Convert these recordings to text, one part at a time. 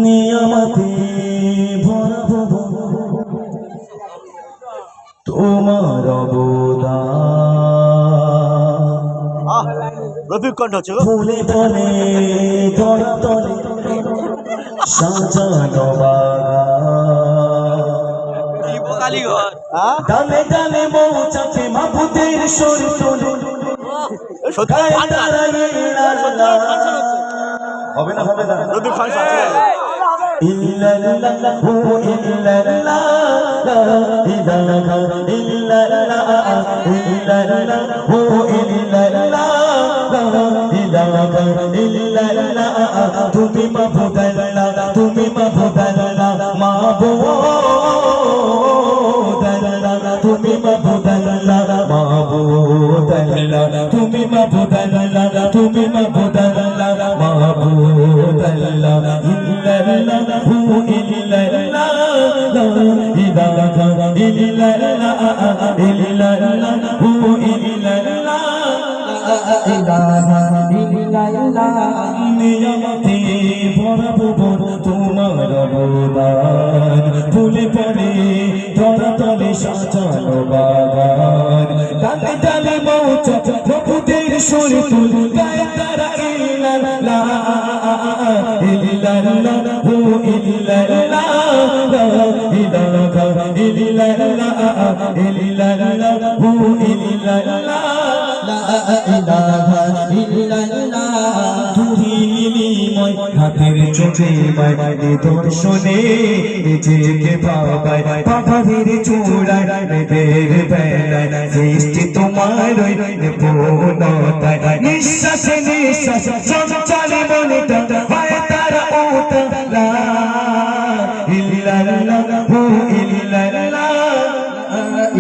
নিয়ামতে ভরবো তোমার অবদান। রফিক কণ্ঠ হচ্ছে ফুলে ফলে ধরা তলে সাজানো বাগান, ডালে ডালে মৌচাকে মাহবুদের সুর তোলে হবে না হবে না রফিক কণ্ঠ ইল্লাল্লাহু ইল্লাল্লাহ ইলাহা ইল্লাল্লাহ ইল্লাল্লাহু ইল্লাল্লাহ ইলাহা ইল্লাল্লাহ তুমি মাবুদাল্লাহ তুমি মাবুদাল্লাহ মাবুদাল্লাহ তুমি মাবুদাল্লাহ মাবুদাল্লাহ তুমি মাবুদাল্লাহ তুমি মাবুদাল্লাহ মাবুদাল্লাহ ইল্লাল্লাহু ইল্লাল্লাহ ইলাহা ইল্লাল্লাহ ইল্লাল্লাহু ইল্লাল্লাহ ইলাহা ইল্লাল্লাহ নিয়ামতে ভরবো তোমার অবদান ফুলে পড়ে ধরা তলে সাজানো বাগান ডালে ডালে মৌচাক প্রভুদের সুর তুল গায়ে তারা ইল্লাল্লাহ ইল্লাল্লাহু ইল্লাল্লাহ ইলাহা ইল্লাল্লাহ ইল্লাল্লাহু ইল্লাল্লাহ লা ইলাহা ইল্লাল্লাহ তুহিময় হাতের চোখে মায় দর্শনে নিজেকে পাবাই পাহাড়ের চূড়ায় মেঘের বেলায় সৃষ্টি তোমার পূর্ণতায় নিঃশ্বাসে নিঃশ্বাস চঞ্চলে মনটা হয় তারা ওটা ইল্লাল্লাহু ইল্লাল্লাহ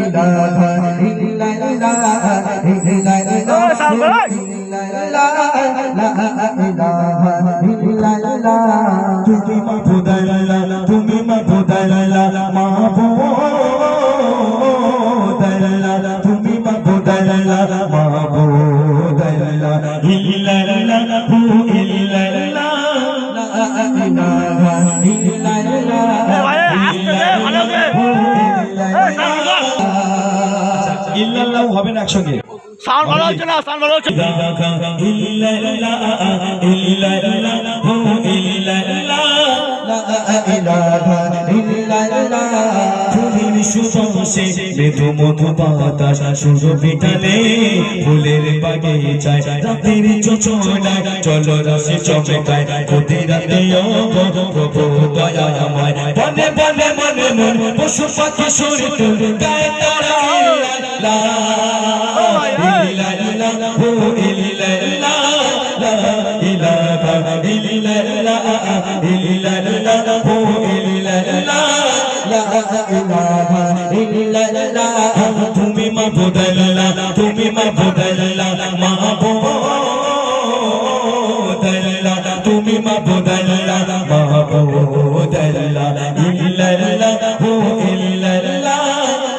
ইলাহা ইল্লাল্লাহ তুমি মাবুদাল্লাহ তুমি মাবুদাল্লাহ মাবুদাল্লাহ তুমি মাবুদাল্লাহ মাবুদাল্লাহ ইল্লাল্লাহু ইল্লাল্লাহ লা ইলাহা ইল্লাল্লাহ ইল্লাল্লাহু হবে না একসঙ্গে সাউন্ড ভালো হচ্ছে না সাউন্ড ভালো হচ্ছে ইল্লাল্লাহ ইল্লাল্লাহু ইল্লাল্লাহ লা ইলাহা ইল্লাল্লাহ ফুলের সুবাসে মৃদু মধু বাতাস সুরভি টানে ফুলের বাগিচায় রাতের যোজনায় চলো রসে চমকায় কুদিরাতে প্রভু দয়াময় বনে বনে মনে মন পশু পাখি সুর তুল গায়ে তারা ইল্লাল্লাহু ইল্লাল্লাহ লা ইলাহা ইল্লাল্লাহ ইল্লাল্লাহু ইল্লাল্লাহ লা ইলাহা ইল্লাল্লাহ তুমি মাবুদাল্লাহ তুমি মাবুদাল্লাহ মাবুদাল্লাহ তুমি মাবুদাল্লাহ মাবুদাল্লাহ ইল্লাল্লাহু ইল্লাল্লাহ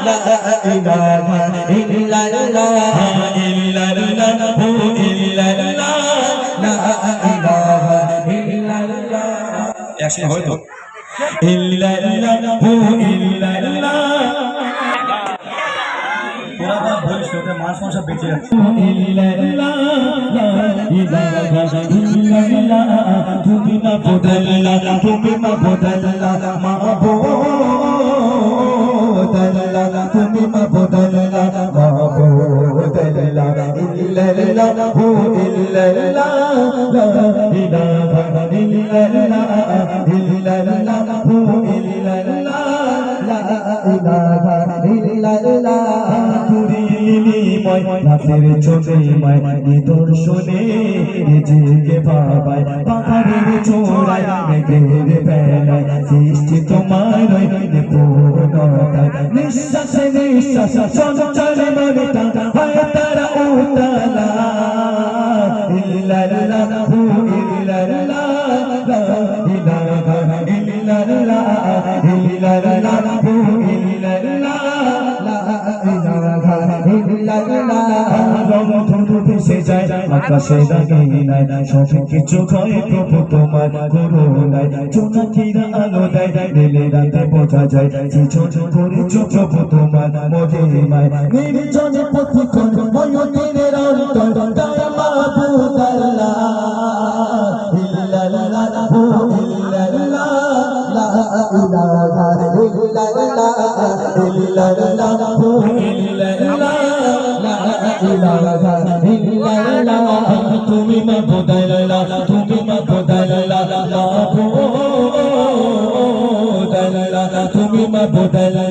লা ইলাহা ইল্লাল্লাহ ইল্লাল্লাহু ইল্লাল্লাহ লা ইলাহা ইল্লাল্লাহ একসাথে হয় তো ইল্লাল্লাহু ইল্লাল্লাহ তোরা বাপ বলিস তোদের মাস মাস বেঁচে যাচ্ছে ইল্লাল্লাহ লা ইলাহা ইল্লাল্লাহ তুমি মাবুদাল্লাহ তুমি মাবুদাল্লাহ মাবুদাল্লাহ তুমি মাবুদাল্লাহ মাবুদাল্লাহ ইল্লাল্লাহু ইল্লাল্লাহ লা ইলাহা ইল্লাল্লাহ ইল্লাল্লাহু ইল্লাল্লাহ লা ইলাহা ইল্লাল্লাহ তুরিময় হাতের চোখে মায় নিদর্শনে নিজেকে পাবাই পাহাড়ের চূড়ায় মেঘের বেলায় সৃষ্টি তোমার পূর্ণতায় নিঃশ্বাসে নিঃশ্বাস চঞ্চলে মনটা হয় তারা উতালা ইল্লাল্লাহু ইল্লাল্লাহ ইলাহা ইল্লাল্লাহ ইল্লাল্লাহু ইল্লাল্লাহ লা ইলাহা ইল্লাল্লাহ রং ধনু ভেসে যায় আকাশে নাই সব কিছু হয় প্রভু তোমার করুণায় জোনাকিরা আলো দেয় নীলে রাতে বোঝা যায় কি ছোট করেছো প্রভু তোমার মহিমায় নির্জনে পথিকন ময়ূরের অন্তর দয়া মাবুদ আল্লাহ ইল্লাল্লাহ ইল্লাল্লাহ লা ইলাহা ইল্লাল্লাহ ইল্লাল্লাহ ইল্লাল্লাহ লা ইলাহা ইল্লাল্লাহ তুমি মাবুদ আল্লাহ তুমি মাবুদ আল্লাহ মাবুদ আল্লাহ তুমি মাবুদ আল্লাহ